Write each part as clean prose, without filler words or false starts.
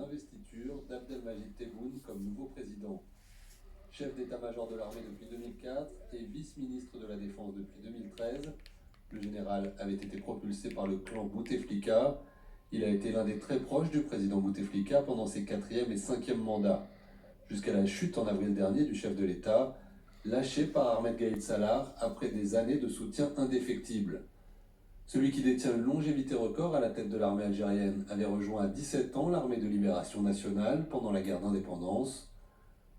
l'investiture d'Abdelmajid Tebboune comme nouveau président. Chef d'état-major de l'armée depuis 2004 et vice-ministre de la Défense depuis 2013, le général avait été propulsé par le clan Bouteflika. Il a été l'un des très proches du président Bouteflika pendant ses 4e et 5e mandats, jusqu'à la chute en avril dernier du chef de l'État, lâché par Ahmed Gaïd Salah après des années de soutien indéfectible. Celui qui détient une longévité record à la tête de l'armée algérienne avait rejoint à 17 ans l'armée de libération nationale pendant la guerre d'indépendance.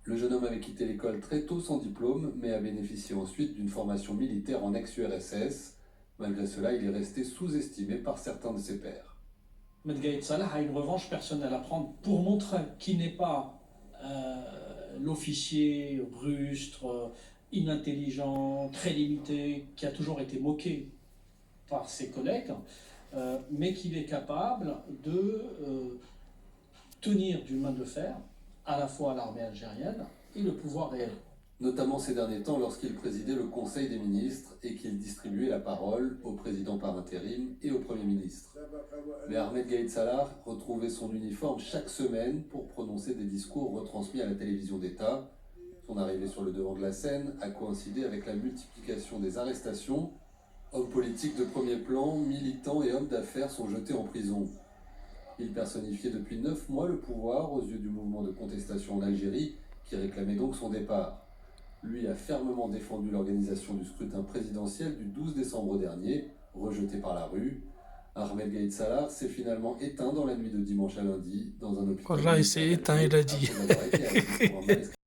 Le jeune homme avait quitté l'école très tôt sans diplôme, mais a bénéficié ensuite d'une formation militaire en ex-URSS. Malgré cela, il est resté sous-estimé par certains de ses pairs. Ahmed Gaïd Salah a une revanche personnelle à prendre pour montrer qu'il n'est pas l'officier rustre, inintelligent, très limité, qui a toujours été moqué par ses collègues, mais qu'il est capable de tenir d'une main de fer à la fois l'armée algérienne et le pouvoir réel. Notamment ces derniers temps lorsqu'il présidait le Conseil des ministres et qu'il distribuait la parole au président par intérim et au Premier ministre. Mais Ahmed Gaïd Salah retrouvait son uniforme chaque semaine pour prononcer des discours retransmis à la télévision d'État. Son arrivée sur le devant de la scène a coïncidé avec la multiplication des arrestations. Hommes politiques de premier plan, militants et hommes d'affaires sont jetés en prison. Il personnifiait depuis 9 mois le pouvoir aux yeux du mouvement de contestation en Algérie qui réclamait donc son départ. Lui a fermement défendu l'organisation du scrutin présidentiel du 12 décembre dernier, rejeté par la rue. Ahmed Gaïd Salah s'est finalement éteint dans la nuit de dimanche à lundi dans un hôpital. Wallah, il s'est éteint, il a dit. Après avoir été arrêté pour un malaise